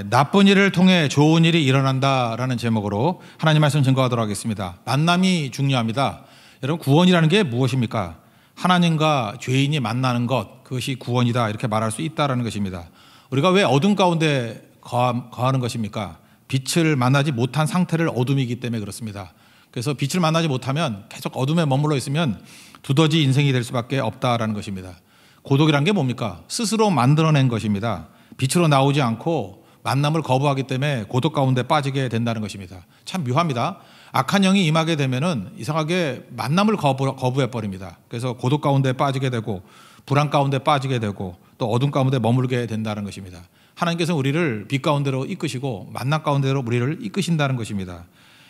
나쁜 일을 통해 좋은 일이 일어난다라는 제목으로 하나님 말씀 증거하도록 하겠습니다. 만남이 중요합니다. 여러분, 구원이라는 게 무엇입니까? 하나님과 죄인이 만나는 것, 그것이 구원이다, 이렇게 말할 수 있다라는 것입니다. 우리가 왜 어둠 가운데 거하는 것입니까? 빛을 만나지 못한 상태를 어둠이기 때문에 그렇습니다. 그래서 빛을 만나지 못하면 계속 어둠에 머물러 있으면 두더지 인생이 될 수밖에 없다라는 것입니다. 고독이란 게 뭡니까? 스스로 만들어낸 것입니다. 빛으로 나오지 않고 만남을 거부하기 때문에 고독 가운데 빠지게 된다는 것입니다. 참 묘합니다. 악한 영이 임하게 되면은 이상하게 만남을 거부해 버립니다. 그래서 고독 가운데 빠지게 되고 불안 가운데 빠지게 되고 또 어둠 가운데 머물게 된다는 것입니다. 하나님께서 우리를 빛 가운데로 이끄시고 만남 가운데로 우리를 이끄신다는 것입니다.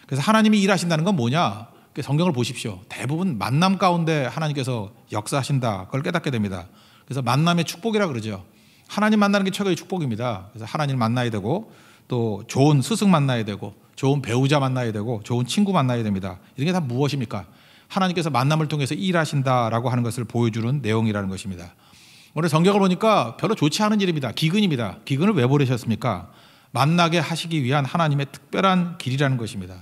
그래서 하나님이 일하신다는 건 뭐냐? 성경을 보십시오. 대부분 만남 가운데 하나님께서 역사하신다, 그걸 깨닫게 됩니다. 그래서 만남의 축복이라 그러죠. 하나님 만나는 게 최고의 축복입니다. 그래서 하나님 만나야 되고 또 좋은 스승 만나야 되고 좋은 배우자 만나야 되고 좋은 친구 만나야 됩니다. 이런 게 다 무엇입니까? 하나님께서 만남을 통해서 일하신다라고 하는 것을 보여주는 내용이라는 것입니다. 오늘 성경을 보니까 별로 좋지 않은 일입니다. 기근입니다. 기근을 왜 보내셨습니까? 만나게 하시기 위한 하나님의 특별한 길이라는 것입니다.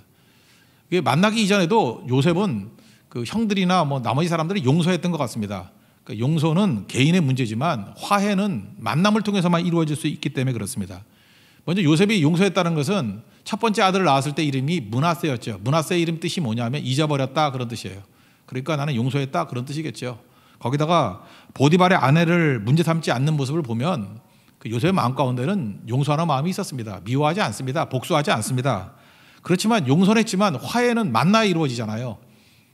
이게 만나기 이전에도 요셉은 그 형들이나 나머지 사람들이 용서했던 것 같습니다. 그러니까 용서는 개인의 문제지만 화해는 만남을 통해서만 이루어질 수 있기 때문에 그렇습니다. 먼저 요셉이 용서했다는 것은 첫 번째 아들을 낳았을 때 이름이 므낫세였죠. 므낫세의 이름 뜻이 뭐냐면 잊어버렸다, 그런 뜻이에요. 그러니까 나는 용서했다, 그런 뜻이겠죠. 거기다가 보디발의 아내를 문제 삼지 않는 모습을 보면 그 요셉의 마음 가운데는 용서하는 마음이 있었습니다. 미워하지 않습니다. 복수하지 않습니다. 그렇지만 용서는 했지만 화해는 만나야 이루어지잖아요.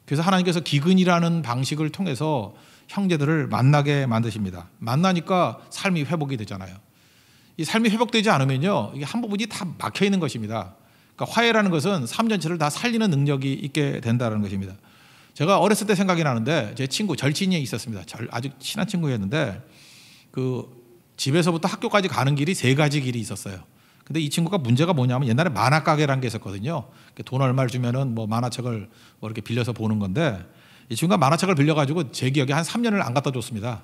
그래서 하나님께서 기근이라는 방식을 통해서 형제들을 만나게 만드십니다. 만나니까 삶이 회복이 되잖아요. 이 삶이 회복되지 않으면요, 이게 한 부분이 다 막혀 있는 것입니다. 그러니까 화해라는 것은 삶 전체를 다 살리는 능력이 있게 된다는 것입니다. 제가 어렸을 때 생각이 나는데 제 친구 절친이 있었습니다. 아주 친한 친구였는데 그 집에서부터 학교까지 가는 길이 3가지 길이 있었어요. 근데 이 친구가 문제가 뭐냐면 옛날에 만화가게라는 게 있었거든요. 돈 얼마를 주면은 만화책을 이렇게 빌려서 보는 건데 이 친구가 만화책을 빌려가지고 제 기억에 한 3년을 안 갖다 줬습니다.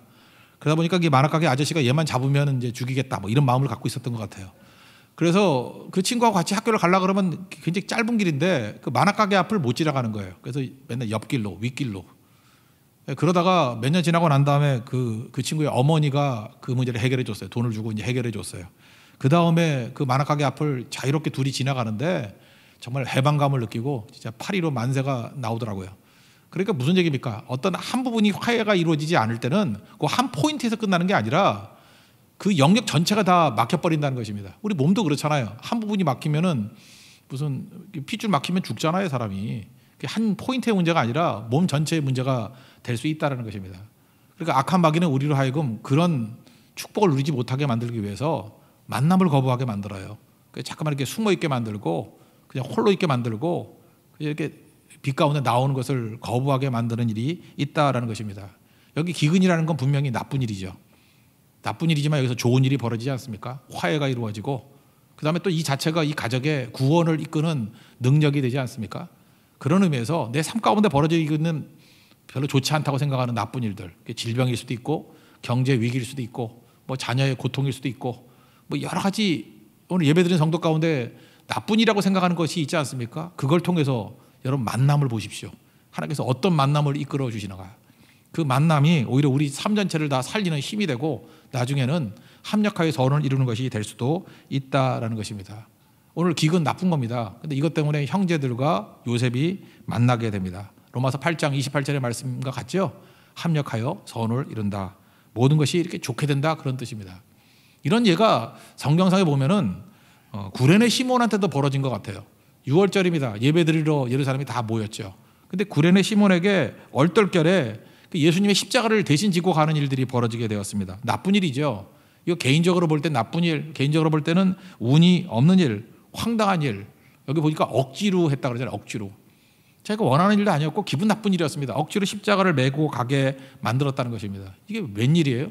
그러다 보니까 이 만화가게 아저씨가 얘만 잡으면 이제 죽이겠다, 이런 마음을 갖고 있었던 것 같아요. 그래서 그 친구하고 같이 학교를 가려고 그러면 굉장히 짧은 길인데 그 만화가게 앞을 못 지나가는 거예요. 그래서 맨날 옆길로, 윗길로. 그러다가 몇 년 지나고 난 다음에 그 친구의 어머니가 그 문제를 해결해 줬어요. 돈을 주고 이제 해결해 줬어요. 그 다음에 그 만화가게 앞을 자유롭게 둘이 지나가는데 정말 해방감을 느끼고 진짜 파리로 만세가 나오더라고요. 그러니까 무슨 얘기입니까? 어떤 한 부분이 화해가 이루어지지 않을 때는 그 한 포인트에서 끝나는 게 아니라 그 영역 전체가 다 막혀버린다는 것입니다. 우리 몸도 그렇잖아요. 한 부분이 막히면은 무슨 핏줄 막히면 죽잖아요, 사람이. 한 포인트의 문제가 아니라 몸 전체의 문제가 될 수 있다는 것입니다. 그러니까 악한 마귀는 우리로 하여금 그런 축복을 누리지 못하게 만들기 위해서 만남을 거부하게 만들어요. 자꾸만 이렇게 숨어 있게 만들고 그냥 홀로 있게 만들고 이렇게 빛 가운데 나오는 것을 거부하게 만드는 일이 있다라는 것입니다. 여기 기근이라는 건 분명히 나쁜 일이죠. 나쁜 일이지만 여기서 좋은 일이 벌어지지 않습니까? 화해가 이루어지고 그 다음에 또 이 자체가 이 가족의 구원을 이끄는 능력이 되지 않습니까? 그런 의미에서 내 삶 가운데 벌어지고 있는 별로 좋지 않다고 생각하는 나쁜 일들, 질병일 수도 있고 경제 위기일 수도 있고 자녀의 고통일 수도 있고 여러 가지 오늘 예배드린 성도 가운데 나쁜 일이라고 생각하는 것이 있지 않습니까? 그걸 통해서 여러분 만남을 보십시오. 하나님께서 어떤 만남을 이끌어 주시는가. 그 만남이 오히려 우리 삶 전체를 다 살리는 힘이 되고 나중에는 합력하여 선을 이루는 것이 될 수도 있다라는 것입니다. 오늘 기근 나쁜 겁니다. 근데 이것 때문에 형제들과 요셉이 만나게 됩니다. 로마서 8장 28절의 말씀과 같죠? 합력하여 선을 이룬다. 모든 것이 이렇게 좋게 된다, 그런 뜻입니다. 이런 예가 성경상에 보면은 구레네 시몬한테도 벌어진 것 같아요. 6월절입니다. 예배드리러 예루살렘이 다 모였죠. 근데 구레네 시몬에게 얼떨결에 예수님의 십자가를 대신 지고 가는 일들이 벌어지게 되었습니다. 나쁜 일이죠. 이거 개인적으로 볼 때 나쁜 일, 개인적으로 볼 때는 운이 없는 일, 황당한 일. 여기 보니까 억지로 했다 그러잖아요. 억지로. 자기가 원하는 일도 아니었고 기분 나쁜 일이었습니다. 억지로 십자가를 메고 가게 만들었다는 것입니다. 이게 웬일이에요?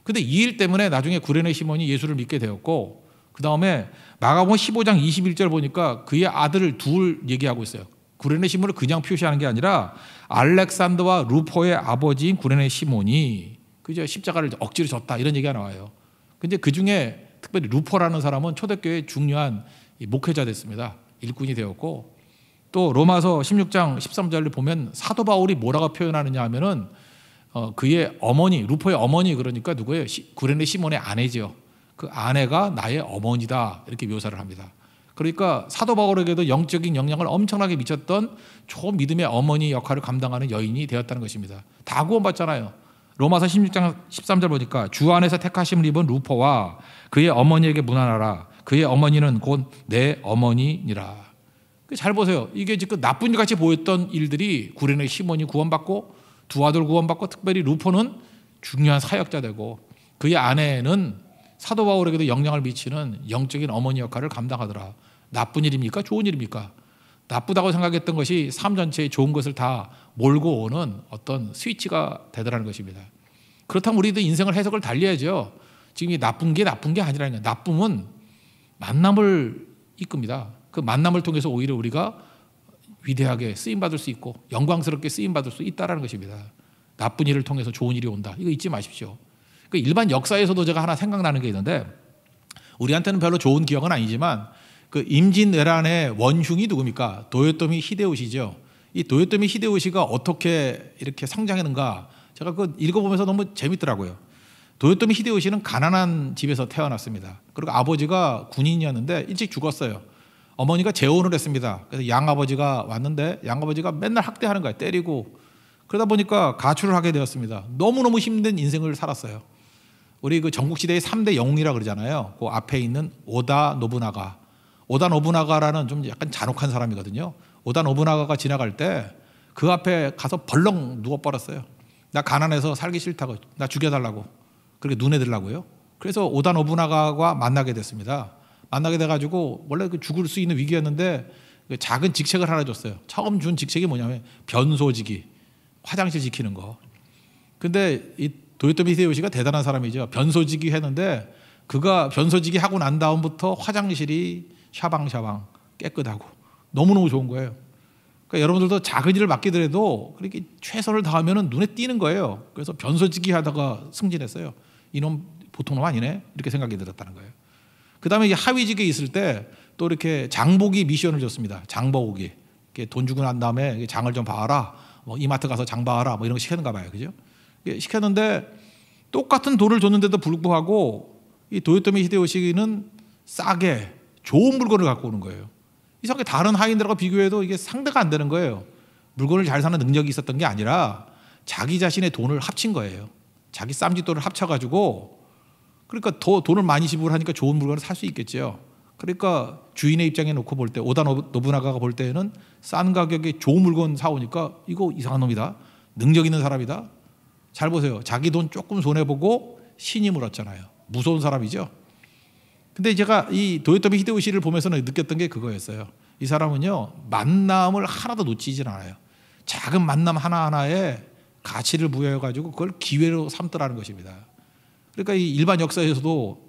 근데 이 일 때문에 나중에 구레네 시몬이 예수를 믿게 되었고 그 다음에 마가복음 15장 21절 보니까 그의 아들을 둘 얘기하고 있어요. 구레네 시몬을 그냥 표시하는 게 아니라 알렉산더와 루포의 아버지인 구레네 시몬이 그저 십자가를 억지로 졌다, 이런 얘기가 나와요. 근데 그 중에 특별히 루포라는 사람은 초대교회의 중요한 목회자 됐습니다. 일꾼이 되었고, 또 로마서 16장 13절을 보면 사도 바울이 뭐라고 표현하느냐 하면은 그의 어머니, 루포의 어머니, 그러니까 누구예요? 구레네 시몬의 아내지요. 그 아내가 나의 어머니다, 이렇게 묘사를 합니다. 그러니까 사도 바울에게도 영적인 영향을 엄청나게 미쳤던 초믿음의 어머니 역할을 감당하는 여인이 되었다는 것입니다. 다 구원받잖아요. 로마서 16장 13절 보니까 주 안에서 택하심을 입은 루포와 그의 어머니에게 문안하라. 그의 어머니는 곧 내 어머니니라. 잘 보세요. 이게 지금 나쁜 일 같이 보였던 일들이 구레네 시몬이 구원받고 두 아들 구원받고, 특별히 루포는 중요한 사역자 되고, 그의 아내는 사도 바울에게도 영향을 미치는 영적인 어머니 역할을 감당하더라. 나쁜 일입니까? 좋은 일입니까? 나쁘다고 생각했던 것이 삶 전체에 좋은 것을 다 몰고 오는 어떤 스위치가 되더라는 것입니다. 그렇다면 우리도 인생을 해석을 달리해야죠. 지금 이 나쁜 게 아니라는 거예요. 나쁨은 만남을 이끕니다. 그 만남을 통해서 오히려 우리가 위대하게 쓰임받을 수 있고 영광스럽게 쓰임받을 수 있다는 것입니다. 나쁜 일을 통해서 좋은 일이 온다. 이거 잊지 마십시오. 그 일반 역사에서도 제가 하나 생각나는 게 있는데, 우리한테는 별로 좋은 기억은 아니지만 그 임진왜란의 원흉이 누굽니까? 도요토미 히데요시죠. 이 도요토미 히데요시가 어떻게 이렇게 성장했는가, 제가 그 읽어보면서 너무 재밌더라고요. 도요토미 히데요시는 가난한 집에서 태어났습니다. 그리고 아버지가 군인이었는데 일찍 죽었어요. 어머니가 재혼을 했습니다. 그래서 양아버지가 왔는데 양아버지가 맨날 학대하는 거예요. 때리고. 그러다 보니까 가출을 하게 되었습니다. 너무너무 힘든 인생을 살았어요. 우리 그 전국시대의 3대 영웅이라 그러잖아요. 그 앞에 있는 오다 노부나가. 오다 노부나가라는 좀 약간 잔혹한 사람이거든요. 오다 노부나가가 지나갈 때 그 앞에 가서 벌렁 누워버렸어요. 나 가난해서 살기 싫다고, 나 죽여달라고, 그렇게 눈에 들라고요. 그래서 오다 노부나가와 만나게 됐습니다. 만나게 돼가지고 원래 그 죽을 수 있는 위기였는데 작은 직책을 하나 줬어요. 처음 준 직책이 뭐냐면 변소지기, 화장실 지키는 거. 근데 이 도요토미 히데요시가 대단한 사람이죠. 변소지기 했는데 그가 변소지기 하고 난 다음부터 화장실이 샤방샤방 깨끗하고 너무너무 좋은 거예요. 그러니까 여러분들도 작은 일을 맡기더라도 그렇게 최선을 다하면 눈에 띄는 거예요. 그래서 변소지기 하다가 승진했어요. 이놈 보통 놈 아니네, 이렇게 생각이 들었다는 거예요. 그 다음에 하위직에 있을 때 또 이렇게 장보기 미션을 줬습니다. 장보기. 돈 주고 난 다음에 장을 좀 봐라. 뭐 이마트 가서 장 봐라. 뭐 이런 거 시켰는가 봐요. 그죠? 시켰는데 똑같은 돈을 줬는데도 불구하고 이 도요토미 히데요시는 싸게 좋은 물건을 갖고 오는 거예요. 이상하게 다른 하인들과 비교해도 이게 상대가 안 되는 거예요. 물건을 잘 사는 능력이 있었던 게 아니라 자기 자신의 돈을 합친 거예요. 자기 쌈짓돈을 합쳐가지고, 그러니까 더 돈을 많이 지불하니까 좋은 물건을 살 수 있겠죠. 그러니까 주인의 입장에 놓고 볼 때, 오다 노부나가가 볼 때는 싼 가격에 좋은 물건 사오니까 이거 이상한 놈이다, 능력 있는 사람이다. 잘 보세요. 자기 돈 조금 손해보고 신임을 얻잖아요. 무서운 사람이죠. 근데 제가 이 도요토미 히데요시를 보면서는 느꼈던 게 그거였어요. 이 사람은요, 만남을 하나도 놓치질 않아요. 작은 만남 하나하나에 가치를 부여해가지고 그걸 기회로 삼더라는 것입니다. 그러니까 이 일반 역사에서도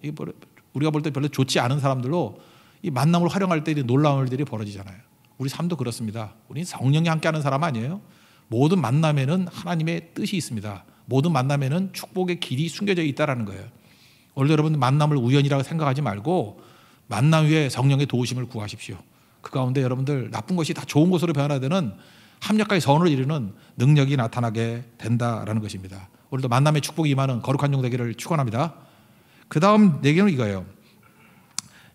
우리가 볼 때 별로 좋지 않은 사람들로 이 만남을 활용할 때 놀라운 일들이 벌어지잖아요. 우리 삶도 그렇습니다. 우리는 성령이 함께하는 사람 아니에요. 모든 만남에는 하나님의 뜻이 있습니다. 모든 만남에는 축복의 길이 숨겨져 있다는 거예요. 오늘 여러분 만남을 우연이라고 생각하지 말고 만남 위에 성령의 도우심을 구하십시오. 그 가운데 여러분들 나쁜 것이 다 좋은 것으로 변화되는 합력과의 선을 이루는 능력이 나타나게 된다라는 것입니다. 오늘도 만남의 축복이 임하는 거룩한 종 되기를 축원합니다. 그 다음 얘기는 이거예요.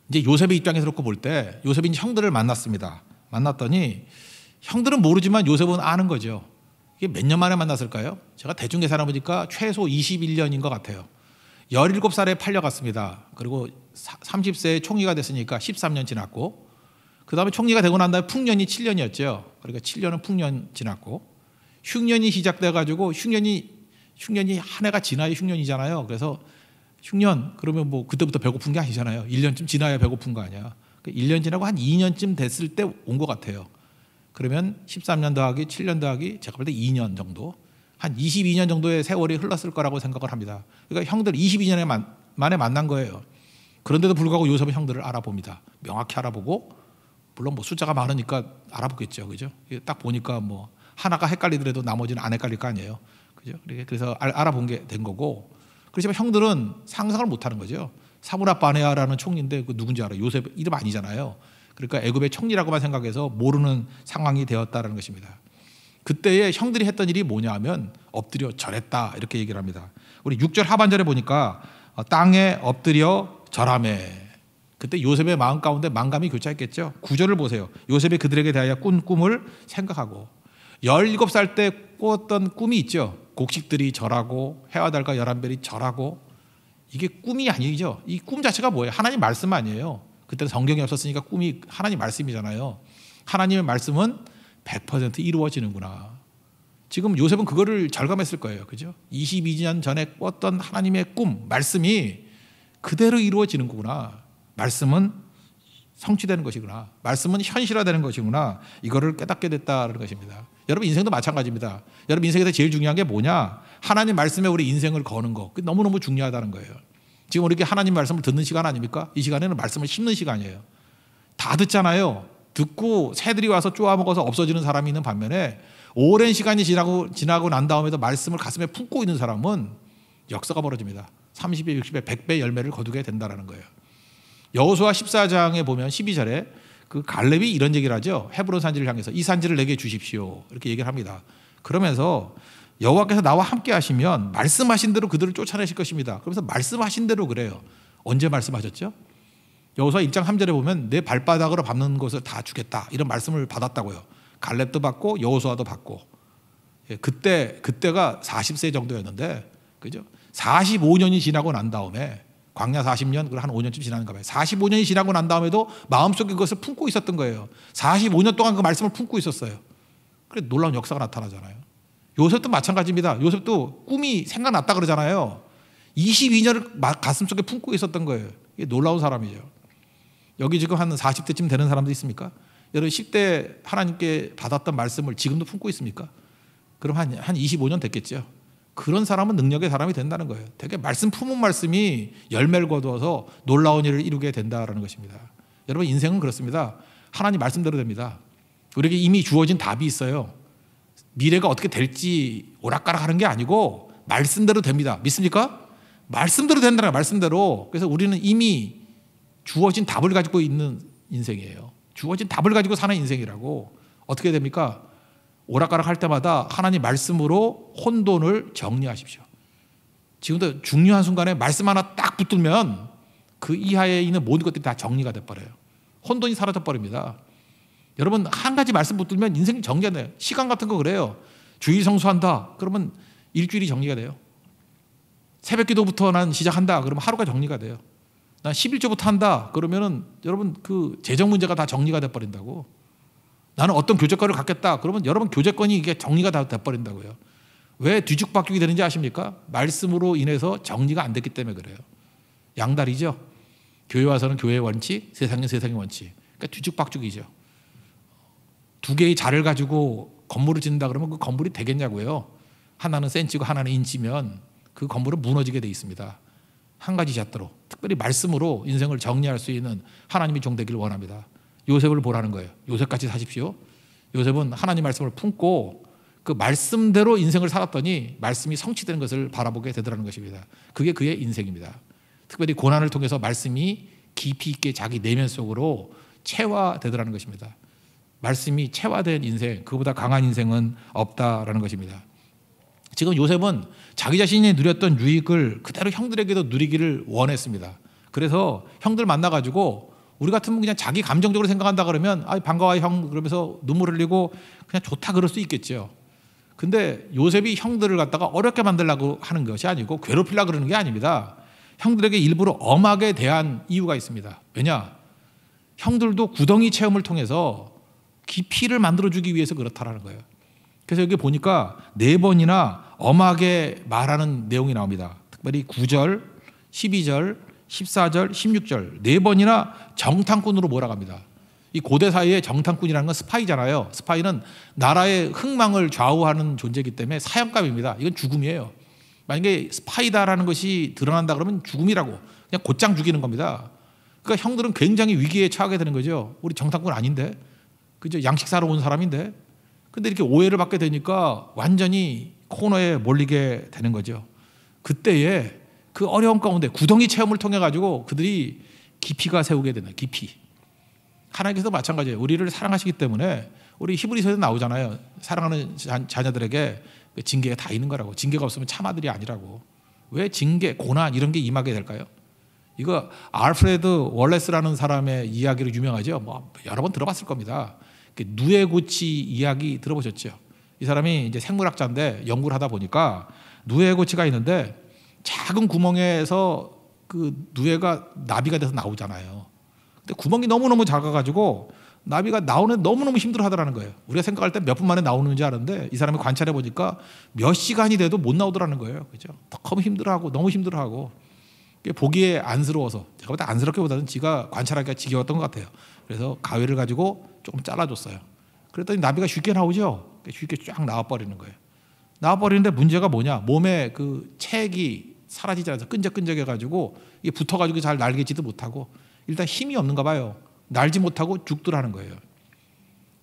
이제 요셉의 입장에서 놓고 볼 때 요셉이 형들을 만났습니다. 만났더니 형들은 모르지만 요셉은 아는 거죠. 이게 몇 년 만에 만났을까요? 제가 대충 계산해 보니까 최소 21년인 것 같아요. 17살에 팔려갔습니다. 그리고 30세에 총리가 됐으니까 13년 지났고, 그 다음에 총리가 되고 난 다음에 풍년이 7년이었죠. 그러니까 7년은 풍년 지났고, 흉년이 시작돼가지고 흉년이 한 해가 지나야 흉년이잖아요. 그래서 흉년 그러면 뭐 그때부터 배고픈 게 아니잖아요. 1년쯤 지나야 배고픈 거 아니야. 1년 지나고 한 2년쯤 됐을 때 온 것 같아요. 그러면 13년 더하기 7년 더하기 제가 볼 때 2년 정도, 한 22년 정도의 세월이 흘렀을 거라고 생각을 합니다. 그러니까 형들 22년에 만에 만난 거예요. 그런데도 불구하고 요셉은 형들을 알아봅니다. 명확히 알아보고, 물론 뭐 숫자가 많으니까 알아보겠죠. 그죠? 딱 보니까 뭐 하나가 헷갈리더라도 나머지는 안 헷갈릴 거 아니에요. 그죠? 그래서 알아본 게 된 거고, 그렇지만 형들은 상상을 못 하는 거죠. 사무라 바네아라는 총리인데 그 누군지 알아요? 요셉 이름 아니잖아요. 그러니까 애굽의 총리라고만 생각해서 모르는 상황이 되었다는 것입니다. 그때에 형들이 했던 일이 뭐냐 하면 엎드려 절했다 이렇게 얘기를 합니다. 우리 6절 하반절에 보니까 땅에 엎드려 절하매. 그때 요셉의 마음 가운데 만감이 교차했겠죠. 9절을 보세요. 요셉이 그들에게 대하여 꾼 꿈을 생각하고 17살 때 꾸었던 꿈이 있죠. 곡식들이 절하고 해와 달과 11별이 절하고 이게 꿈이 아니죠. 이 꿈 자체가 뭐예요? 하나님 말씀 아니에요. 그때는 성경이 없었으니까 꿈이 하나님 말씀이잖아요. 하나님의 말씀은 100% 이루어지는구나. 지금 요셉은 그거를 절감했을 거예요. 그죠? 22년 전에 꿨던 하나님의 꿈, 말씀이 그대로 이루어지는 거구나. 말씀은 성취되는 것이구나. 말씀은 현실화되는 것이구나. 이거를 깨닫게 됐다는 것입니다. 여러분 인생도 마찬가지입니다. 여러분 인생에서 제일 중요한 게 뭐냐? 하나님 말씀에 우리 인생을 거는 거. 그게 너무너무 중요하다는 거예요. 지금 우리 이렇게 하나님 말씀을 듣는 시간 아닙니까? 이 시간에는 말씀을 심는 시간이에요. 다 듣잖아요. 듣고 새들이 와서 쪼아먹어서 없어지는 사람이 있는 반면에 오랜 시간이 지나고 난 다음에도 말씀을 가슴에 품고 있는 사람은 역사가 벌어집니다. 30배, 60배, 100배 열매를 거두게 된다는 거예요. 여호수아 14장에 보면 12절에 그 갈렙이 이런 얘기를 하죠. 헤브론 산지를 향해서 이 산지를 내게 주십시오. 이렇게 얘기를 합니다. 그러면서 여호와께서 나와 함께 하시면 말씀하신 대로 그들을 쫓아내실 것입니다. 그러면서 말씀하신 대로 그래요. 언제 말씀하셨죠? 여호수아 1장 3절에 보면 내 발바닥으로 밟는 것을 다 주겠다. 이런 말씀을 받았다고요. 갈렙도 받고 여호수아도 받고. 그때가 40세 정도였는데 그죠? 45년이 지나고 난 다음에 광야 40년, 한 5년쯤 지나는가 봐요. 45년이 지나고 난 다음에도 마음속에 그것을 품고 있었던 거예요. 45년 동안 그 말씀을 품고 있었어요. 그래 놀라운 역사가 나타나잖아요. 요셉도 마찬가지입니다. 요셉도 꿈이 생각났다 그러잖아요. 22년을 가슴속에 품고 있었던 거예요. 이게 놀라운 사람이죠. 여기 지금 한 40대쯤 되는 사람도 있습니까? 여러분 10대 하나님께 받았던 말씀을 지금도 품고 있습니까? 그럼 한 25년 됐겠죠. 그런 사람은 능력의 사람이 된다는 거예요. 되게 말씀 품은 말씀이 열매를 거두어서 놀라운 일을 이루게 된다는 것입니다. 여러분 인생은 그렇습니다. 하나님 말씀대로 됩니다. 우리에게 이미 주어진 답이 있어요. 미래가 어떻게 될지 오락가락 하는 게 아니고 말씀대로 됩니다. 믿습니까? 말씀대로 된다는 거예요. 말씀대로. 그래서 우리는 이미 주어진 답을 가지고 있는 인생이에요. 주어진 답을 가지고 사는 인생이라고. 어떻게 됩니까? 오락가락 할 때마다 하나님 말씀으로 혼돈을 정리하십시오. 지금도 중요한 순간에 말씀 하나 딱 붙들면 그 이하에 있는 모든 것들이 다 정리가 돼버려요. 혼돈이 사라져버립니다. 여러분 한 가지 말씀 붙들면 인생이 정리가 돼요. 시간 같은 거 그래요. 주일 성수한다. 그러면 일주일이 정리가 돼요. 새벽 기도부터 난 시작한다. 그러면 하루가 정리가 돼요. 난 11조부터 한다. 그러면은 여러분 그 재정 문제가 다 정리가 돼버린다고. 나는 어떤 교제권을 갖겠다. 그러면 여러분 교제권이 이게 정리가 다 돼버린다고요. 왜 뒤죽박죽이 되는지 아십니까? 말씀으로 인해서 정리가 안 됐기 때문에 그래요. 양다리죠. 교회 와서는 교회의 원칙, 세상은 세상의 원칙. 그러니까 뒤죽박죽이죠. 두 개의 자를 가지고 건물을 짓는다 그러면 그 건물이 되겠냐고요. 하나는 센치고 하나는 인치면 그 건물은 무너지게 돼 있습니다. 한 가지 잣대로 특별히 말씀으로 인생을 정리할 수 있는 하나님이 종 되기를 원합니다. 요셉을 보라는 거예요. 요셉같이 사십시오. 요셉은 하나님 말씀을 품고 그 말씀대로 인생을 살았더니 말씀이 성취되는 것을 바라보게 되더라는 것입니다. 그게 그의 인생입니다. 특별히 고난을 통해서 말씀이 깊이 있게 자기 내면 속으로 체화되더라는 것입니다. 말씀이 체화된 인생, 그보다 강한 인생은 없다라는 것입니다. 지금 요셉은 자기 자신이 누렸던 유익을 그대로 형들에게도 누리기를 원했습니다. 그래서 형들 만나가지고 우리 같으면 그냥 자기 감정적으로 생각한다 그러면 반가워요 형 그러면서 눈물 흘리고 그냥 좋다 그럴 수 있겠죠. 근데 요셉이 형들을 갖다가 어렵게 만들려고 하는 것이 아니고 괴롭히려고 그러는 게 아닙니다. 형들에게 일부러 엄하게 대한 이유가 있습니다. 왜냐? 형들도 구덩이 체험을 통해서 깊이를 만들어주기 위해서 그렇다라는 거예요. 그래서 여기 보니까 4번이나 엄하게 말하는 내용이 나옵니다. 특별히 9절, 12절, 14절, 16절 4번이나 정탐꾼으로 몰아갑니다. 이 고대 사이에 정탐꾼이라는 건 스파이잖아요. 스파이는 나라의 흥망을 좌우하는 존재이기 때문에 사형감입니다. 이건 죽음이에요. 만약에 스파이다라는 것이 드러난다 그러면 죽음이라고 그냥 곧장 죽이는 겁니다. 그러니까 형들은 굉장히 위기에 처하게 되는 거죠. 우리 정탐꾼 아닌데, 그죠? 양식 사러 온 사람인데, 근데 이렇게 오해를 받게 되니까 완전히 코너에 몰리게 되는 거죠. 그때에 그 어려운 가운데 구덩이 체험을 통해 가지고 그들이 깊이가 세우게 되는 깊이. 하나님께서 마찬가지예요. 우리를 사랑하시기 때문에 우리 히브리서에도 나오잖아요. 사랑하는 자녀들에게 징계가 다 있는 거라고. 징계가 없으면 참아들이 아니라고. 왜 징계, 고난 이런 게 임하게 될까요? 이거 알프레드 월레스라는 사람의 이야기로 유명하죠. 뭐 여러 번 들어봤을 겁니다. 누에고치 이야기 들어보셨죠? 이 사람이 이제 생물학자인데 연구를 하다 보니까 누에고치가 있는데 작은 구멍에서 그 누에가 나비가 돼서 나오잖아요. 근데 구멍이 너무너무 작아가지고 나비가 나오는 너무너무 힘들어하더라는 거예요. 우리가 생각할 때 몇 분 만에 나오는지 아는데 이 사람이 관찰해 보니까 몇 시간이 돼도 못 나오더라는 거예요. 그죠? 너무 힘들어하고 너무 힘들어하고 보기에 안쓰러워서 제가 볼 때 안쓰럽기보다는 지가 관찰하기가 지겨웠던 것 같아요. 그래서 가위를 가지고 조금 잘라줬어요. 그랬더니 나비가 쉽게 나오죠. 쉽게 쫙 나와버리는 거예요. 나와버리는데 문제가 뭐냐? 몸에 그 체액이 사라지지 않아서 끈적끈적해가지고 이게 붙어가지고 잘 날개지도 못하고 일단 힘이 없는가 봐요. 날지 못하고 죽더라는 거예요.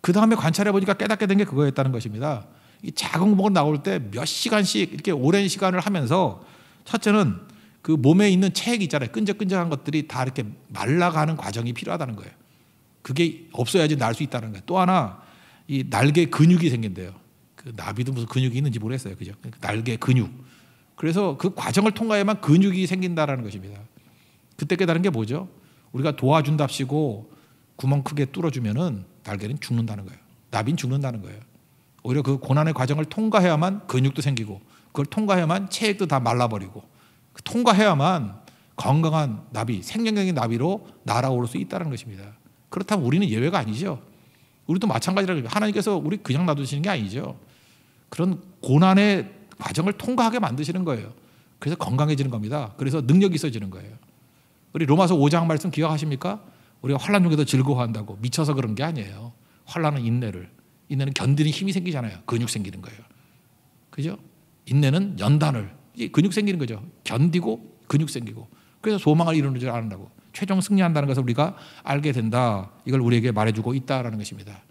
그 다음에 관찰해 보니까 깨닫게 된 게 그거였다는 것입니다. 이 작은 구멍을 나올 때 몇 시간씩 이렇게 오랜 시간을 하면서 첫째는 그 몸에 있는 체액이 있잖아요. 끈적끈적한 것들이 다 이렇게 말라가는 과정이 필요하다는 거예요. 그게 없어야지 날 수 있다는 거예요. 또 하나 이 날개 근육이 생긴대요. 그 나비도 무슨 근육이 있는지 모르겠어요. 그죠? 날개 근육. 그래서 그 과정을 통과해야만 근육이 생긴다라는 것입니다. 그때 깨달은 게 뭐죠? 우리가 도와준답시고 구멍 크게 뚫어주면은 날개는 죽는다는 거예요. 나비는 죽는다는 거예요. 오히려 그 고난의 과정을 통과해야만 근육도 생기고 그걸 통과해야만 체액도 다 말라버리고 통과해야만 건강한 나비, 생명력인 나비로 날아오를 수 있다는 것입니다. 그렇다면 우리는 예외가 아니죠. 우리도 마찬가지라고 하나님께서 우리 그냥 놔두시는 게 아니죠. 그런 고난의 과정을 통과하게 만드시는 거예요. 그래서 건강해지는 겁니다. 그래서 능력이 있어지는 거예요. 우리 로마서 5장 말씀 기억하십니까? 우리가 환난 중에도 즐거워한다고 미쳐서 그런 게 아니에요. 환난은 인내는 견디는 힘이 생기잖아요. 근육 생기는 거예요. 그죠? 인내는 연단을 근육 생기는 거죠. 견디고 근육 생기고 그래서 소망을 이루는 줄 아는다고 최종 승리한다는 것을 우리가 알게 된다. 이걸 우리에게 말해주고 있다라는 것입니다.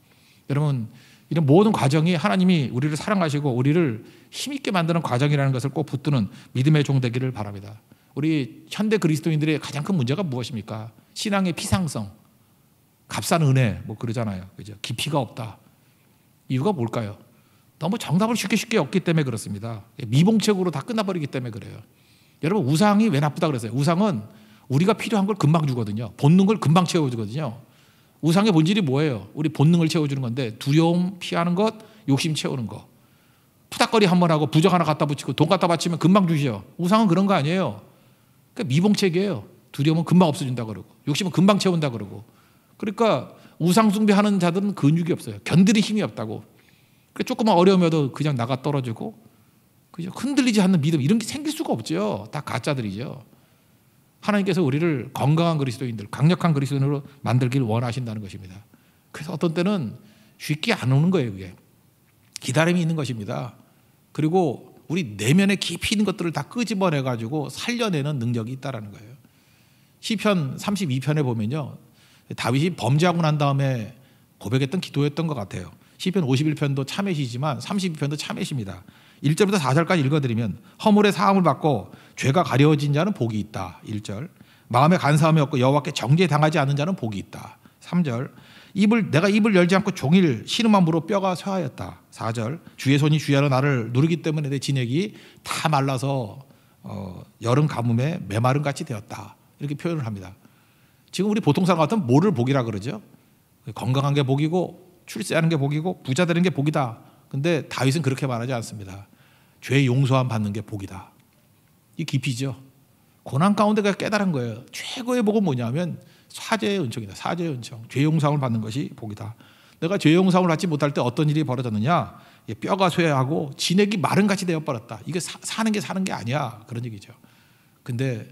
여러분 이런 모든 과정이 하나님이 우리를 사랑하시고 우리를 힘있게 만드는 과정이라는 것을 꼭 붙드는 믿음의 종 되기를 바랍니다. 우리 현대 그리스도인들의 가장 큰 문제가 무엇입니까? 신앙의 피상성, 값싼 은혜 뭐 그러잖아요. 그죠? 깊이가 없다. 이유가 뭘까요? 너무 정답을 쉽게 얻기 때문에 그렇습니다. 미봉책으로 다 끝나버리기 때문에 그래요. 여러분 우상이 왜 나쁘다 그랬어요? 우상은 우리가 필요한 걸 금방 주거든요. 본능을 금방 채워주거든요. 우상의 본질이 뭐예요? 우리 본능을 채워주는 건데 두려움 피하는 것, 욕심 채우는 거. 푸닥거리 한번 하고 부적 하나 갖다 붙이고 돈 갖다 바치면 금방 주죠. 우상은 그런 거 아니에요. 그러니까 미봉책이에요. 두려움은 금방 없어진다 그러고 욕심은 금방 채운다 그러고 그러니까 우상 숭배하는 자들은 근육이 없어요. 견디는 힘이 없다고. 그러니까 조금만 어려우면 그냥 나가 떨어지고 그죠? 흔들리지 않는 믿음 이런 게 생길 수가 없죠. 다 가짜들이죠. 하나님께서 우리를 건강한 그리스도인들, 강력한 그리스도인으로 만들길 원하신다는 것입니다. 그래서 어떤 때는 쉽게 안 오는 거예요. 그게 기다림이 있는 것입니다. 그리고 우리 내면에 깊이 있는 것들을 다 끄집어내 가지고 살려내는 능력이 있다라는 거예요. 시편 32편에 보면요, 다윗이 범죄하고 난 다음에 고백했던 기도였던 것 같아요. 시편 51편도 참회시지만 32편도 참회시입니다. 1절부터 4절까지 읽어드리면 허물의 사함을 받고 죄가 가려워진 자는 복이 있다. 1절 마음에 간사함이 없고 여호와께 정죄당하지 않는 자는 복이 있다. 3절 내가 입을 열지 않고 종일 신음함으로 뼈가 쇠하였다. 4절 주의 손이 주야로 나를 누르기 때문에 내 진액이 다 말라서 여름 가뭄에 메마른 같이 되었다. 이렇게 표현을 합니다. 지금 우리 보통 사람 같으면 뭐를 복이라 그러죠? 건강한 게 복이고 출세하는 게 복이고 부자 되는 게 복이다. 근데 다윗은 그렇게 말하지 않습니다. 죄 용서함 받는 게 복이다. 이 깊이죠. 고난 가운데가 깨달은 거예요. 최고의 복은 뭐냐면 사죄의 은총이다. 사죄의 은총. 죄 용서함을 받는 것이 복이다. 내가 죄 용서함을 받지 못할 때 어떤 일이 벌어졌느냐? 뼈가 쇠하고 진액이 마른같이 되어버렸다. 이게 사는 게 아니야. 그런 얘기죠. 근데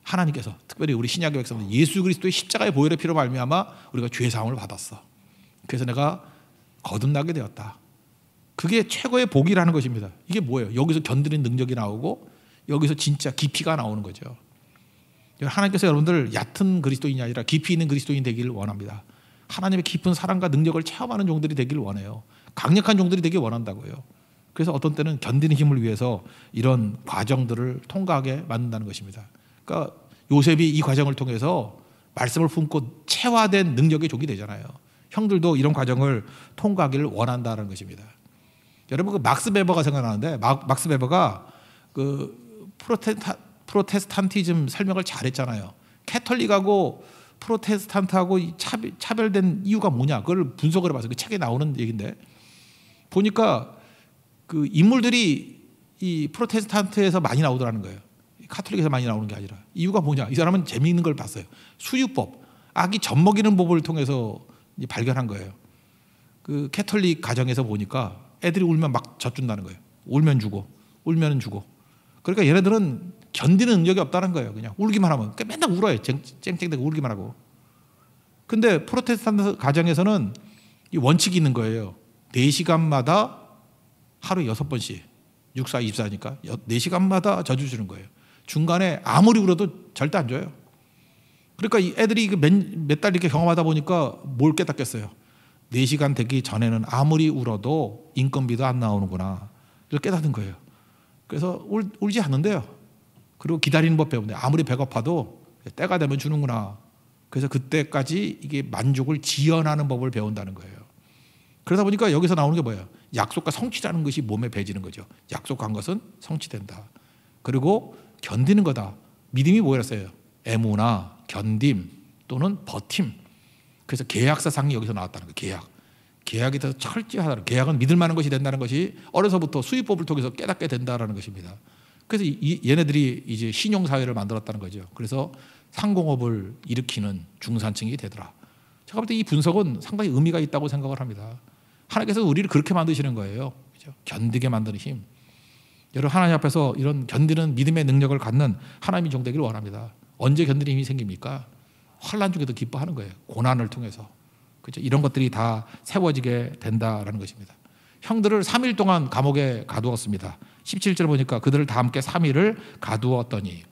하나님께서 특별히 우리 신약의 백성들 예수 그리스도의 십자가의 보혈의 피로 말미암아 우리가 죄 사함을 받았어. 그래서 내가 거듭나게 되었다. 그게 최고의 복이라는 것입니다. 이게 뭐예요? 여기서 견디는 능력이 나오고 여기서 진짜 깊이가 나오는 거죠. 하나님께서 여러분들 얕은 그리스도인이 아니라 깊이 있는 그리스도인 되기를 원합니다. 하나님의 깊은 사랑과 능력을 체험하는 종들이 되기를 원해요. 강력한 종들이 되길 원한다고요. 그래서 어떤 때는 견디는 힘을 위해서 이런 과정들을 통과하게 만든다는 것입니다. 그러니까 요셉이 이 과정을 통해서 말씀을 품고 체화된 능력의 종이 되잖아요. 형들도 이런 과정을 통과하기를 원한다는 것입니다. 여러분 그 막스 베버가 생각나는데 막스 베버가 그 프로테스탄티즘 설명을 잘했잖아요. 캐톨릭하고 프로테스탄트하고 차별된 이유가 뭐냐 그걸 분석을 해봐서 그 책에 나오는 얘기인데 보니까 그 인물들이 이 프로테스탄트에서 많이 나오더라는 거예요. 카톨릭에서 많이 나오는 게 아니라. 이유가 뭐냐? 이 사람은 재미있는 걸 봤어요. 수유법, 아기 젖 먹이는 법을 통해서 발견한 거예요. 그 캐톨릭 가정에서 보니까 애들이 울면 막 젖 준다는 거예요. 울면 주고, 울면 주고. 그러니까 얘네들은 견디는 능력이 없다는 거예요. 그냥 울기만 하면 맨날 울어요. 쨍쨍대고 울기만 하고. 근데 프로테스탄트 가정에서는 이 원칙이 있는 거예요. 4시간마다 하루에 6번씩 6, 4, 24니까 4시간마다 젖을 주는 거예요. 중간에 아무리 울어도 절대 안 줘요. 그러니까 이 애들이 몇 달 이렇게 경험하다 보니까 뭘 깨닫겠어요. 4시간 되기 전에는 아무리 울어도 인건비도 안 나오는구나. 이걸 깨닫는 거예요. 그래서 울지 않는데요. 그리고 기다리는 법 배우는데 아무리 배고파도 때가 되면 주는구나. 그래서 그때까지 이게 만족을 지연하는 법을 배운다는 거예요. 그러다 보니까 여기서 나오는 게 뭐예요? 약속과 성취라는 것이 몸에 배지는 거죠. 약속한 것은 성취된다. 그리고 견디는 거다. 믿음이 뭐였어요? 애무나 견딤 또는 버팀. 그래서 계약사상이 여기서 나왔다는 거예요. 계약이 더 철저하다는. 계약은 믿을 만한 것이 된다는 것이 어려서부터 수의법을 통해서 깨닫게 된다는 것입니다. 그래서 얘네들이 이제 신용사회를 만들었다는 거죠. 그래서 상공업을 일으키는 중산층이 되더라. 제가 볼 때 이 분석은 상당히 의미가 있다고 생각을 합니다. 하나님께서 우리를 그렇게 만드시는 거예요. 그렇죠? 견디게 만드는 힘. 여러분 하나님 앞에서 이런 견디는 믿음의 능력을 갖는 하나님의 종 되기를 원합니다. 언제 견디는 힘이 생깁니까? 환난 중에도 기뻐하는 거예요. 고난을 통해서. 그렇죠? 이런 것들이 다 세워지게 된다라는 것입니다. 형들을 3일 동안 감옥에 가두었습니다. 17절 보니까 그들을 다 함께 3일을 가두었더니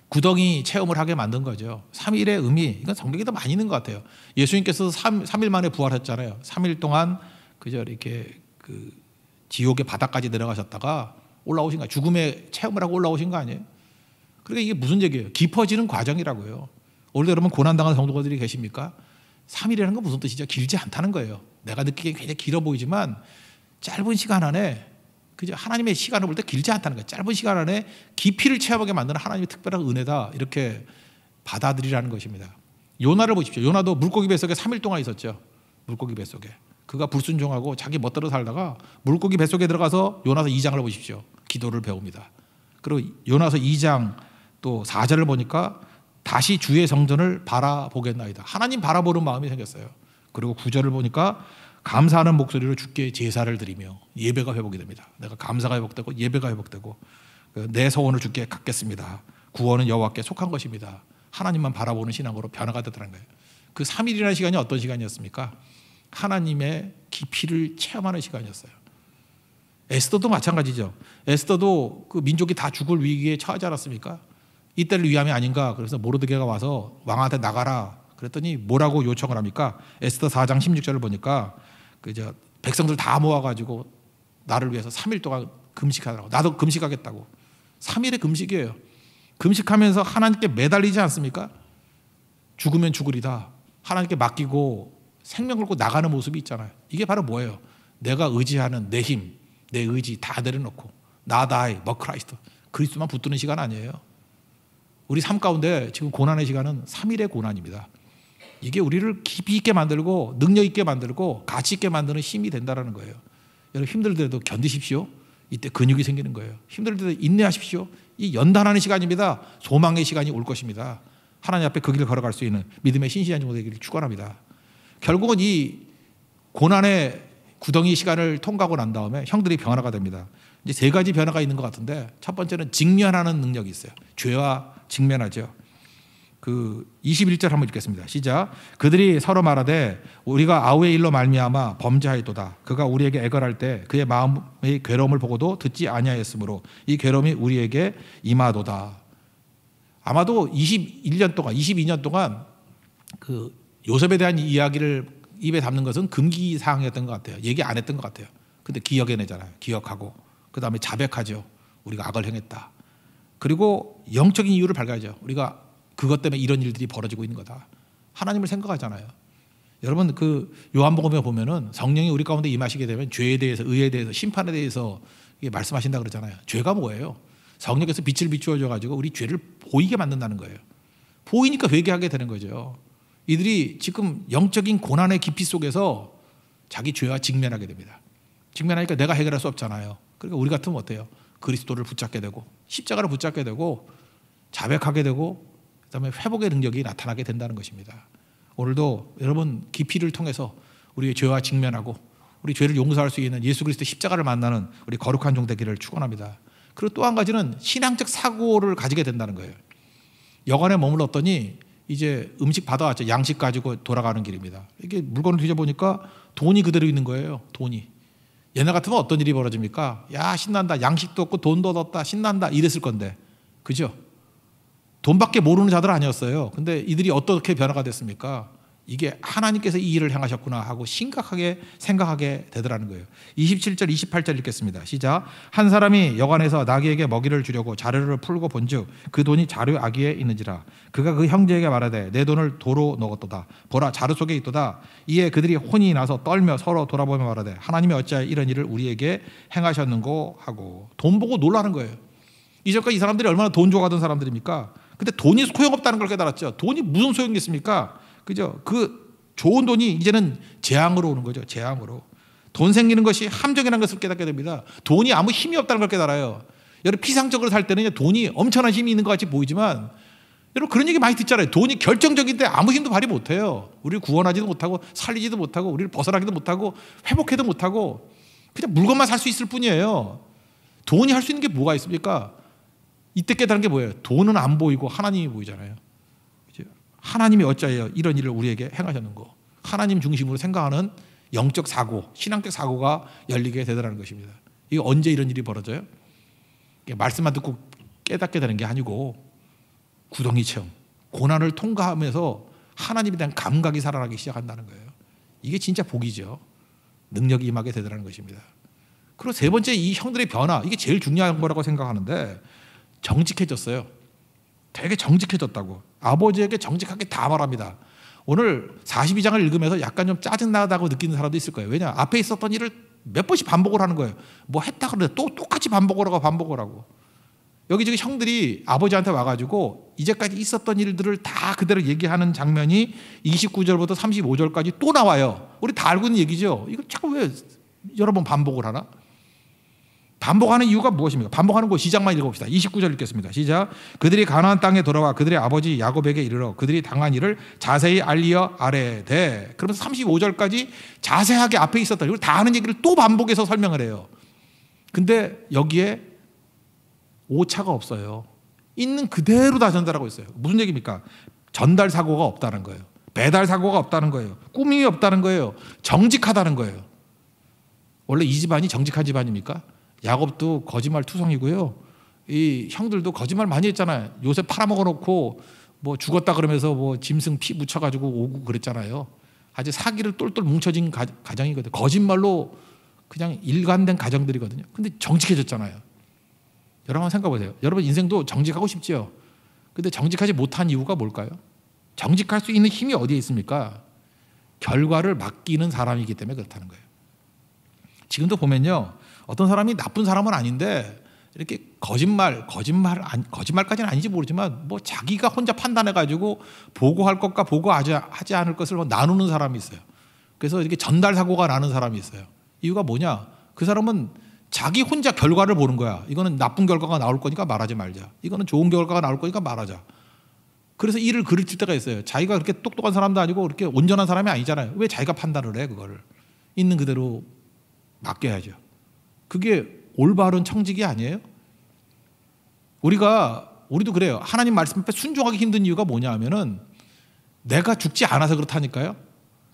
구덩이 체험을 하게 만든 거죠. 3일의 의미, 이건 성경에 더 많이 있는 것 같아요. 예수님께서 3일 만에 부활했잖아요. 3일 동안 그저 이렇게 그 지옥의 바닥까지 내려가셨다가 올라오신 거예요. 죽음의 체험을 하고 올라오신 거 아니에요? 그러니까 이게 무슨 얘기예요? 깊어지는 과정이라고요. 오늘도 여러분 고난당하는 성도들이 계십니까? 3일이라는 건 무슨 뜻이죠? 길지 않다는 거예요. 내가 느끼기엔 굉장히 길어 보이지만 짧은 시간 안에 그죠? 하나님의 시간을 볼 때 길지 않다는 거예요. 짧은 시간 안에 깊이를 체험하게 만드는 하나님의 특별한 은혜다. 이렇게 받아들이라는 것입니다. 요나를 보십시오. 요나도 물고기 뱃속에 3일 동안 있었죠. 물고기 뱃속에. 그가 불순종하고 자기 멋대로 살다가 물고기 뱃속에 들어가서 요나서 2장을 보십시오. 기도를 배웁니다. 그리고 요나서 2장 또 4절을 보니까 다시 주의 성전을 바라보겠나이다. 하나님 바라보는 마음이 생겼어요. 그리고 9절을 보니까 감사하는 목소리로 주께 제사를 드리며 예배가 회복이 됩니다. 내가 감사가 회복되고 예배가 회복되고 내 소원을 주께 갖겠습니다. 구원은 여호와께 속한 것입니다. 하나님만 바라보는 신앙으로 변화가 되더라는 거예요. 그 3일이라는 시간이 어떤 시간이었습니까? 하나님의 깊이를 체험하는 시간이었어요. 에스더도 마찬가지죠. 에스더도 그 민족이 다 죽을 위기에 처하지 않았습니까? 이때를 위함이 아닌가. 그래서 모르드게가 와서 왕한테 나가라. 그랬더니 뭐라고 요청을 합니까? 에스더 4장 16절을 보니까 그저 백성들 다 모아가지고 나를 위해서 3일 동안 금식하라고. 나도 금식하겠다고. 3일의 금식이에요. 금식하면서 하나님께 매달리지 않습니까? 죽으면 죽으리다. 하나님께 맡기고 생명 걸고 나가는 모습이 있잖아요. 이게 바로 뭐예요? 내가 의지하는 내 힘, 내 의지 다 내려놓고 Not I, but Christ. 그리스도만 붙드는 시간 아니에요. 우리 삶 가운데 지금 고난의 시간은 3일의 고난입니다. 이게 우리를 깊이 있게 만들고 능력 있게 만들고 가치 있게 만드는 힘이 된다는 거예요. 여러분 힘들 때도 견디십시오. 이때 근육이 생기는 거예요. 힘들 때도 인내하십시오. 이 연단하는 시간입니다. 소망의 시간이 올 것입니다. 하나님 앞에 그 길을 걸어갈 수 있는 믿음의 신실한 종도 되기를 축원합니다. 결국은 이 고난의 구덩이 시간을 통과하고 난 다음에 형들이 변화가 됩니다. 이제 3가지 변화가 있는 것 같은데 첫 번째는 직면하는 능력이 있어요. 죄와 직면하죠. 그 21절 한번 읽겠습니다. 시작. 그들이 서로 말하되 우리가 아우의 일로 말미암아 범죄하였도다. 그가 우리에게 애걸할 때 그의 마음의 괴로움을 보고도 듣지 아니하였으므로 이 괴로움이 우리에게 임하도다. 아마도 21년 동안 22년 동안 그 요셉에 대한 이야기를 입에 담는 것은 금기 사항이었던 것 같아요. 얘기 안 했던 것 같아요. 근데 기억해내잖아요. 기억하고 그 다음에 자백하죠. 우리가 악을 행했다. 그리고 영적인 이유를 밝혀야죠. 우리가 그것 때문에 이런 일들이 벌어지고 있는 거다. 하나님을 생각하잖아요. 여러분 그 요한복음에 보면은 성령이 우리 가운데 임하시게 되면 죄에 대해서, 의에 대해서, 심판에 대해서 말씀하신다 그러잖아요. 죄가 뭐예요? 성령께서 빛을 비추어줘 가지고 우리 죄를 보이게 만든다는 거예요. 보이니까 회개하게 되는 거죠. 이들이 지금 영적인 고난의 깊이 속에서 자기 죄와 직면하게 됩니다. 직면하니까 내가 해결할 수 없잖아요. 그러니까 우리 같으면 어때요? 그리스도를 붙잡게 되고 십자가를 붙잡게 되고 자백하게 되고 그다음에 회복의 능력이 나타나게 된다는 것입니다. 오늘도 여러분 깊이를 통해서 우리의 죄와 직면하고 우리 죄를 용서할 수 있는 예수 그리스도 십자가를 만나는 우리 거룩한 종 되기를 축원합니다. 그리고 또 한 가지는 신앙적 사고를 가지게 된다는 거예요. 여관에 머물렀더니 이제 음식 받아왔죠. 양식 가지고 돌아가는 길입니다. 이게 물건을 뒤져보니까 돈이 그대로 있는 거예요. 돈이. 옛날 같으면 어떤 일이 벌어집니까? 야 신난다. 양식도 없고 돈도 얻었다. 신난다. 이랬을 건데. 그죠? 돈밖에 모르는 자들 아니었어요. 근데 이들이 어떻게 변화가 됐습니까? 이게 하나님께서 이 일을 행하셨구나 하고 심각하게 생각하게 되더라는 거예요. 27절 28절 읽겠습니다. 시작. 한 사람이 여관에서 나귀에게 먹이를 주려고 자루를 풀고 본즉 그 돈이 자루 아귀에 있는지라. 그가 그 형제에게 말하되 내 돈을 도로 넣었도다. 보라 자루 속에 있도다. 이에 그들이 혼이 나서 떨며 서로 돌아보며 말하되 하나님이 어찌하여 이런 일을 우리에게 행하셨는고 하고. 돈 보고 놀라는 거예요. 이전까지 이 사람들이 얼마나 돈 좋아하던 사람들입니까? 근데 돈이 소용없다는 걸 깨달았죠. 돈이 무슨 소용이 있습니까? 그죠? 그 좋은 돈이 이제는 재앙으로 오는 거죠. 재앙으로. 돈 생기는 것이 함정이라는 것을 깨닫게 됩니다. 돈이 아무 힘이 없다는 걸 깨달아요. 여러분 피상적으로 살 때는 돈이 엄청난 힘이 있는 것 같이 보이지만 여러분 그런 얘기 많이 듣잖아요. 돈이 결정적인데 아무 힘도 발휘 못해요. 우리를 구원하지도 못하고 살리지도 못하고 우리를 벗어나기도 못하고 회복해도 못하고 그냥 물건만 살 수 있을 뿐이에요. 돈이 할 수 있는 게 뭐가 있습니까? 이때 깨달은 게 뭐예요? 돈은 안 보이고 하나님이 보이잖아요. 하나님이 어찌하여 이런 일을 우리에게 행하셨는고. 하나님 중심으로 생각하는 영적 사고, 신앙적 사고가 열리게 되더라는 것입니다. 이게 언제 이런 일이 벌어져요? 말씀만 듣고 깨닫게 되는 게 아니고 구덩이처럼 고난을 통과하면서 하나님에 대한 감각이 살아나기 시작한다는 거예요. 이게 진짜 복이죠. 능력이 임하게 되더라는 것입니다. 그리고 세 번째 이 형들의 변화, 이게 제일 중요한 거라고 생각하는데 정직해졌어요. 되게 정직해졌다고. 아버지에게 정직하게 다 말합니다. 오늘 42장을 읽으면서 약간 좀 짜증나다고 느끼는 사람도 있을 거예요. 왜냐? 앞에 있었던 일을 몇 번씩 반복을 하는 거예요. 뭐 했다 그러는데 또 똑같이 반복을 하고. 여기저기 형들이 아버지한테 와가지고 이제까지 있었던 일들을 다 그대로 얘기하는 장면이 29절부터 35절까지 또 나와요. 우리 다 알고 있는 얘기죠. 이거 자꾸 왜 여러 번 반복을 하나? 반복하는 이유가 무엇입니까? 반복하는 거 시작만 읽어봅시다. 29절 읽겠습니다. 시작. 그들이 가나안 땅에 돌아와 그들의 아버지 야곱에게 이르러 그들이 당한 일을 자세히 알리어 아뢰되. 그러면서 35절까지 자세하게 앞에 있었다. 이걸 다 아는 얘기를 또 반복해서 설명을 해요. 근데 여기에 오차가 없어요. 있는 그대로 다 전달하고 있어요. 무슨 얘기입니까? 전달 사고가 없다는 거예요. 배달 사고가 없다는 거예요. 꾸밈이 없다는 거예요. 정직하다는 거예요. 원래 이 집안이 정직한 집안입니까? 야곱도 거짓말 투성이고요. 이 형들도 거짓말 많이 했잖아요. 요셉 팔아먹어 놓고 뭐 죽었다 그러면서 뭐 짐승 피 묻혀가지고 오고 그랬잖아요. 아주 사기를 똘똘 뭉쳐진 가정이거든요. 거짓말로 그냥 일관된 가정들이거든요. 근데 정직해졌잖아요. 여러분 한번 생각해 보세요. 여러분 인생도 정직하고 싶지요. 근데 정직하지 못한 이유가 뭘까요? 정직할 수 있는 힘이 어디에 있습니까? 결과를 맡기는 사람이기 때문에 그렇다는 거예요. 지금도 보면요. 어떤 사람이 나쁜 사람은 아닌데 이렇게 거짓말까지는 아닌지 모르지만 뭐 자기가 혼자 판단해가지고 보고할 것과 보고하지 않을 것을 뭐 나누는 사람이 있어요. 그래서 이렇게 전달 사고가 나는 사람이 있어요. 이유가 뭐냐? 그 사람은 자기 혼자 결과를 보는 거야. 이거는 나쁜 결과가 나올 거니까 말하지 말자. 이거는 좋은 결과가 나올 거니까 말하자. 그래서 일을 그르칠 때가 있어요. 자기가 그렇게 똑똑한 사람도 아니고 그렇게 온전한 사람이 아니잖아요. 왜 자기가 판단을 해 그거를. 있는 그대로 맡겨야죠. 그게 올바른 청직이 아니에요? 우리도 그래요. 하나님 말씀 앞에 순종하기 힘든 이유가 뭐냐 하면은 내가 죽지 않아서 그렇다니까요.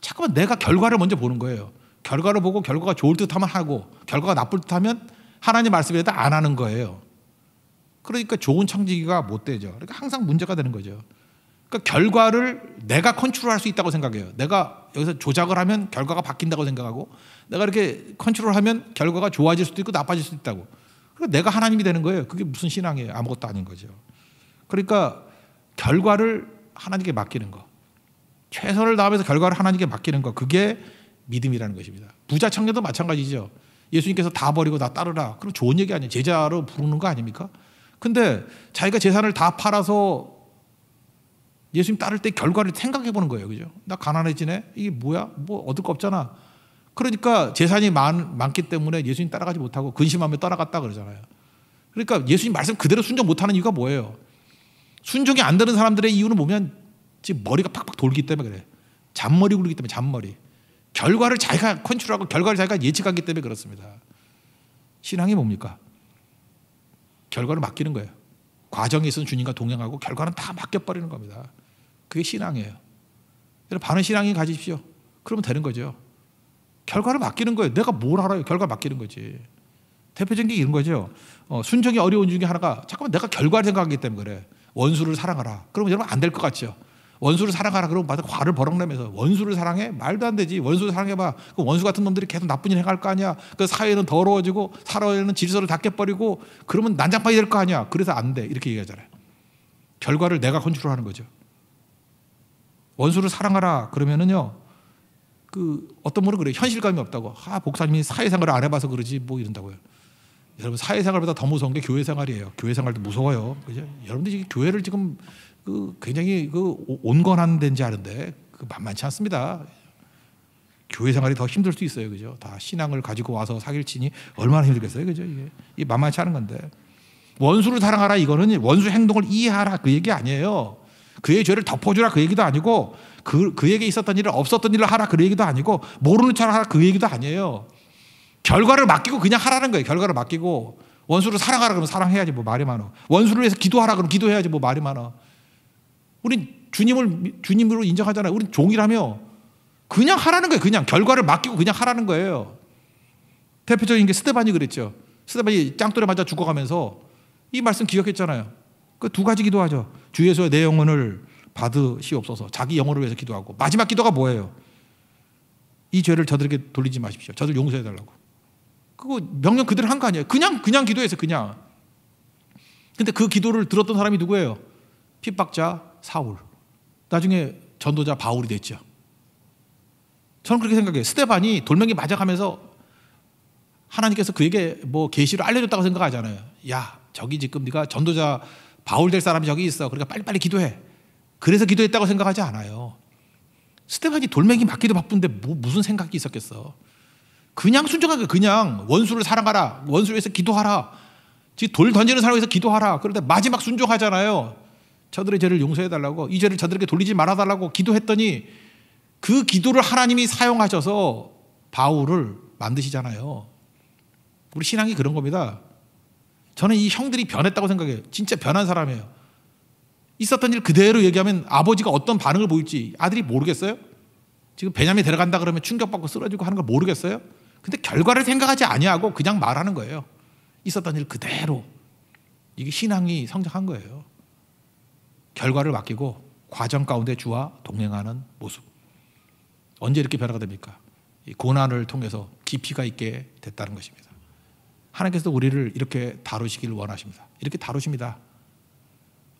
잠깐만 내가 결과를 먼저 보는 거예요. 결과를 보고 결과가 좋을 듯 하면 하고 결과가 나쁠 듯 하면 하나님 말씀에 대해 안 하는 거예요. 그러니까 좋은 청지기가 못 되죠. 그러니까 항상 문제가 되는 거죠. 그러니까 결과를 내가 컨트롤할 수 있다고 생각해요. 내가 여기서 조작을 하면 결과가 바뀐다고 생각하고 내가 이렇게 컨트롤하면 결과가 좋아질 수도 있고 나빠질 수도 있다고. 그러니까 내가 하나님이 되는 거예요. 그게 무슨 신앙이에요? 아무것도 아닌 거죠. 그러니까 결과를 하나님께 맡기는 거, 최선을 다하면서 결과를 하나님께 맡기는 거, 그게 믿음이라는 것입니다. 부자 청년도 마찬가지죠. 예수님께서 다 버리고 나 따르라. 그럼 좋은 얘기 아니에요. 제자로 부르는 거 아닙니까? 근데 자기가 재산을 다 팔아서 예수님 따를 때 결과를 생각해 보는 거예요. 그죠? 나 가난해지네? 이게 뭐야? 뭐 얻을 거 없잖아. 그러니까 재산이 많기 때문에 예수님 따라가지 못하고 근심하며 떠나갔다 그러잖아요. 그러니까 예수님 말씀 그대로 순종 못하는 이유가 뭐예요? 순종이 안 되는 사람들의 이유는 뭐냐면 지금 머리가 팍팍 돌기 때문에 그래. 잔머리 굴리기 때문에 잔머리. 결과를 자기가 컨트롤하고 결과를 자기가 예측하기 때문에 그렇습니다. 신앙이 뭡니까? 결과를 맡기는 거예요. 과정에 있어서 주님과 동행하고 결과는 다 맡겨버리는 겁니다. 그게 신앙이에요. 여러분 바른 신앙이 가지십시오. 그러면 되는 거죠. 결과를 맡기는 거예요. 내가 뭘 알아요? 결과 맡기는 거지. 대표적인 게 이런 거죠. 순종이 어려운 중에 하나가 잠깐만 내가 결과를 생각하기 때문에 그래. 원수를 사랑하라. 그러면 여러분 안 될 것 같죠. 원수를 사랑하라 그러면 마다 화를 버럭내면서 원수를 사랑해? 말도 안 되지. 원수를 사랑해봐. 그 원수 같은 놈들이 계속 나쁜 일 행할 거 아니야. 그 사회는 더러워지고 사회는 질서를 다 깨버리고 그러면 난장판이 될 거 아니야. 그래서 안 돼. 이렇게 얘기하잖아요. 결과를 내가 컨트롤하는 거죠. 원수를 사랑하라 그러면은요. 그 어떤 분은 그래요. 현실감이 없다고. 목사님이 사회생활을 안 해봐서 그러지 뭐 이런다고요. 여러분 사회생활보다 더 무서운 게 교회생활이에요. 교회생활도 무서워요. 그죠? 여러분들이 교회를 지금 굉장히 온건한 데인지 아는데 만만치 않습니다. 교회생활이 더 힘들 수 있어요. 그죠? 다 신앙을 가지고 와서 사기를 치니 얼마나 힘들겠어요. 그죠? 이게 만만치 않은 건데 원수를 사랑하라 이거는 원수 행동을 이해하라 그 얘기 아니에요. 그의 죄를 덮어주라 그 얘기도 아니고 그에게 있었던 일을 없었던 일을 하라 그 얘기도 아니고 모르는 척 하라 그 얘기도 아니에요. 결과를 맡기고 그냥 하라는 거예요. 결과를 맡기고 원수를 사랑하라 그러면 사랑해야지 뭐 말이 많아. 원수를 위해서 기도하라 그러면 기도해야지 뭐 말이 많아. 우린 주님으로 인정하잖아요. 우린 종이라며 그냥 하라는 거예요. 그냥 결과를 맡기고 그냥 하라는 거예요. 대표적인 게 스데반이 그랬죠. 스데반이 짱돌에 맞아 죽어가면서 이 말씀 기억했잖아요. 그 두 가지 기도하죠. 주 예수의 내 영혼을 받으시옵소서. 자기 영혼을 위해서 기도하고 마지막 기도가 뭐예요? 이 죄를 저들에게 돌리지 마십시오. 저들 용서해달라고. 그거 명령 그대로 한 거 아니에요. 그냥 기도했어요. 그냥. 근데 그 기도를 들었던 사람이 누구예요? 핍박자 사울. 나중에 전도자 바울이 됐죠. 저는 그렇게 생각해요. 스데반이 돌멩이 맞아가면서 하나님께서 그에게 뭐 계시를 알려줬다고 생각하잖아요. 야, 저기 지금 네가 전도자 바울 될 사람이 저기 있어. 그러니까 빨리빨리 기도해. 그래서 기도했다고 생각하지 않아요. 스데반이 돌멩이 맞기도 바쁜데 무슨 생각이 있었겠어. 그냥 순종하게 그냥 원수를 사랑하라. 원수를 위해서 기도하라. 지금 돌 던지는 사람을 위해서 기도하라. 그런데 마지막 순종하잖아요. 저들의 죄를 용서해달라고 이 죄를 저들에게 돌리지 말아달라고 기도했더니 그 기도를 하나님이 사용하셔서 바울을 만드시잖아요. 우리 신앙이 그런 겁니다. 저는 이 형들이 변했다고 생각해요. 진짜 변한 사람이에요. 있었던 일 그대로 얘기하면 아버지가 어떤 반응을 보일지 아들이 모르겠어요? 지금 베냐민 데려간다 그러면 충격받고 쓰러지고 하는 걸 모르겠어요? 근데 결과를 생각하지 아니하고 그냥 말하는 거예요. 있었던 일 그대로. 이게 신앙이 성장한 거예요. 결과를 맡기고 과정 가운데 주와 동행하는 모습. 언제 이렇게 변화가 됩니까? 이 고난을 통해서 깊이가 있게 됐다는 것입니다. 하나님께서 우리를 이렇게 다루시기를 원하십니다. 이렇게 다루십니다.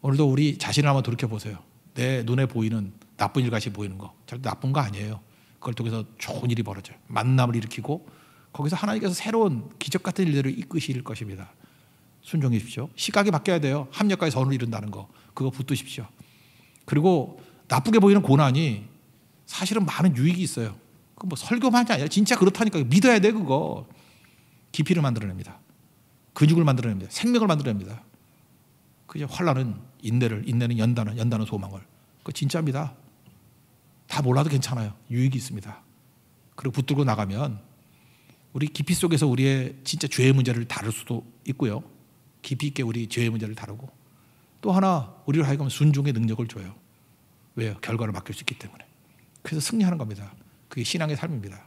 오늘도 우리 자신을 한번 돌이켜보세요. 내 눈에 보이는 나쁜 일같이 보이는 거 절대 나쁜 거 아니에요. 그걸 통해서 좋은 일이 벌어져요. 만남을 일으키고 거기서 하나님께서 새로운 기적 같은 일들을 이끄실 것입니다. 순종해 주십시오. 시각이 바뀌어야 돼요. 합력과의 선을 이룬다는 거 그거 붙드십시오. 그리고 나쁘게 보이는 고난이 사실은 많은 유익이 있어요. 그 뭐 설교만이 아니라 진짜 그렇다니까 믿어야 돼. 그거 깊이를 만들어냅니다. 근육을 만들어냅니다. 생명을 만들어냅니다. 그게 환난은 인내는 연단은 소망을. 그거 진짜입니다. 다 몰라도 괜찮아요. 유익이 있습니다. 그리고 붙들고 나가면 우리 깊이 속에서 우리의 진짜 죄의 문제를 다룰 수도 있고요. 깊이 있게 우리 죄의 문제를 다루고 또 하나 우리를 하여금 순종의 능력을 줘요. 왜요? 결과를 맡길 수 있기 때문에. 그래서 승리하는 겁니다. 그게 신앙의 삶입니다.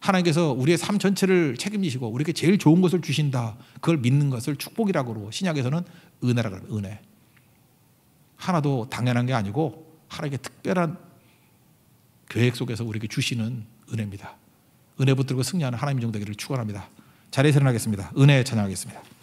하나님께서 우리의 삶 전체를 책임지시고 우리에게 제일 좋은 것을 주신다. 그걸 믿는 것을 축복이라고 그러고 신약에서는 은혜라고 합니다. 은혜. 하나도 당연한 게 아니고 하나님께 특별한 계획 속에서 우리에게 주시는 은혜입니다. 은혜 붙들고 승리하는 하나님의 종 되기를 축원합니다. 자리에서 일어나겠습니다. 은혜 찬양하겠습니다.